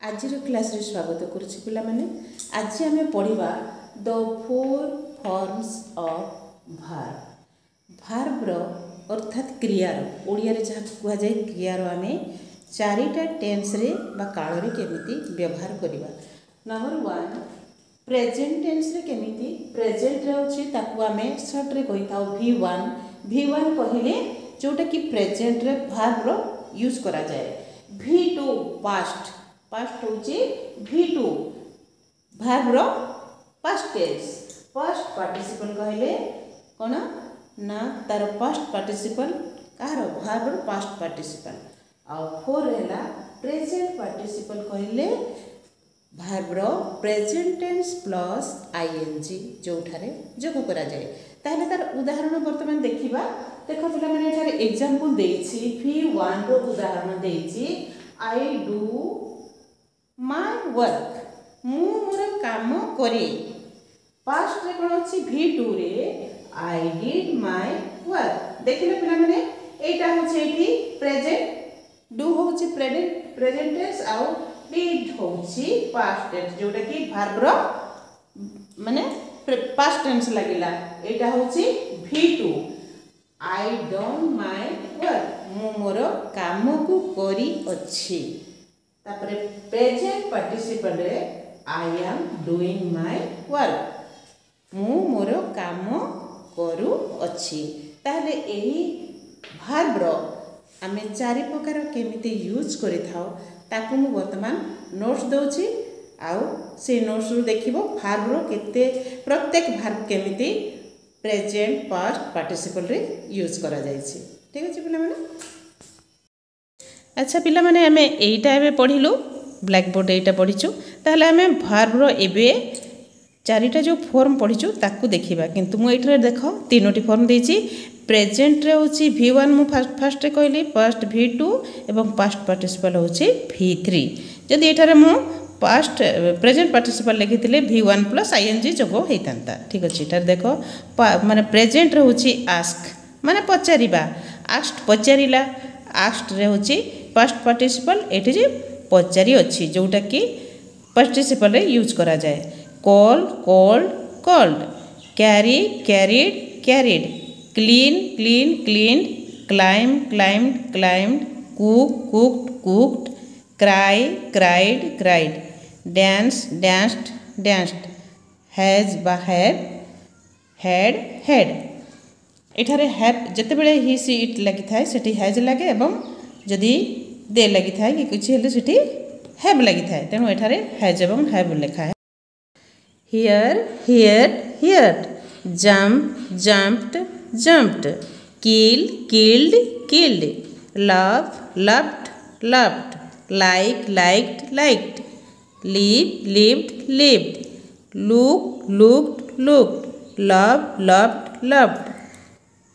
आज क्लास रे स्वागत करुछि पिला माने। आज आमे पढ़िबा the four forms of verb रो अर्थात क्रियार ओडिया रे जहा कुआ जाय क्रियार आमे चारिटा टेंस रे बा काल रे केमिति व्यवहार करिबा। नंबर 1 प्रेजेंट टेंस रे केमिति प्रेजेंट रे होछि ताकू आमे शॉर्ट रे कहिताउ v1 कहिले जोटा कि प्रेजेंट रे भार्ब रो यूज करा जाय। v2 पास्ट होची v2 भार्ब रो पास्ट टेंस। पास्ट पार्टिसिपल कहले कोन ना तार पास्ट पार्टिसिपल कार भार्ब रो पास्ट पार्टिसिपल। आ 4 हैला प्रेजेंट पार्टिसिपल कहले भार्ब रो प्रेजेंट टेंस प्लस आईएनजी जोठारे जोग करा जाय। ताहले तार उदाहरण वर्तमान देखिबा। देखो पिला माने एठारे एग्जांपल देछि v1 रो उदाहरण देछि आई डू माय वर्क मु मोर काम करे। पास्ट रे कोन अछि v2 रे आई डिड माय वर्क। देखिले पिला माने एटा होछि एठी प्रेजेंट डू होछि प्रेजेंट टेंस आउ डिड होछि पास्ट टेंस जोटा कि भार्ब रो माने पास्ट टेंस लागिला। एटा होछि v2 I done my work मु मोर काम को करी अछि। तापरे प्रेजेंट पार्टिसिपल रे I am doing my work मु मोर काम करू अछि। ताहले एही भार्ब रो आमे चारि प्रकार केमिति यूज करि थाओ ताकू मु वर्तमान नोट्स दोछि। आउ से नोट्स रु देखिबो भार्ब रो केते प्रत्येक भार्ब केमिति प्रेजेंट पास्ट पार्टिसिपल रे यूज करा जायछि। ठीक अछि पिला माने। अच्छा पिला माने आमे एइटा एबे पढिलु ब्लैक बोर्ड एइटा पढिछु। ताहले आमे भार्ब रो एबे चारिटा जो फॉर्म पढिछु ताकू देखिबा। किंतु मु एइठरे देखो तीनोटी फॉर्म देछि। प्रेजेंट रे होछि v1 मु फर्स्ट रे कहली पास्ट v2 एवं पास्ट पार्टिसिपल होछि v3। जदि एठारे मु पास्ट प्रेजेंट पार्टिसिपल लिखिथिले v1 प्लस आईएनजी जोगो हेइतांता। ठीक अछि। एठारे देखो माने प्रेजेंट रे होछि आस्क माने पचारिबा। आस्क्ड पचारिला। आस्क्ड रे होछि पास्ट पार्टिसिपल एठी जे पचारि अछि जोटा कि पार्टिसिपल रे यूज करा जाय। Call called called carry carried carried clean clean cleaned climb climbed climbed cook cooked cooked cry cried cried dance danced danced has बा हैड हैड। एठारे हैव जते बेले ही सी इट लागि थाए सेठी हैज लागे एवं जदि दे लागि थाए कि कुछ हेले सेठी हैव लागि थाए। तेनु एठारे हैज एवं हैव लिखा है। Here here heard jump jumped jumped kill killed killed love loved loved like liked liked live lived lived look looked looked love loved loved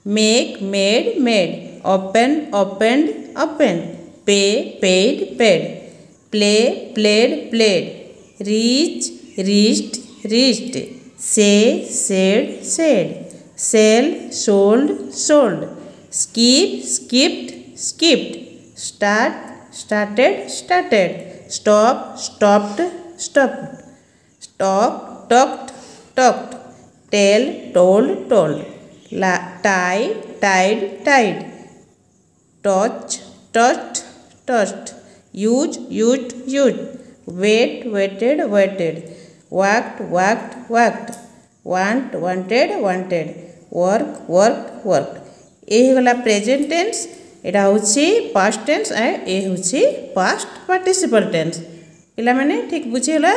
make made made open opened opened pay paid paid play played played reach reached reached say said said sell sold sold skip skipped skipped start started started stop stopped stopped talk talked talked tell told told tie tied tied touch touched touched use used used wait waited waited walked walked walked want wanted wanted work work work. ये गला present tense एटा होछि past tense ए होछि past participle tense. पिला माने ठीक बुझिला।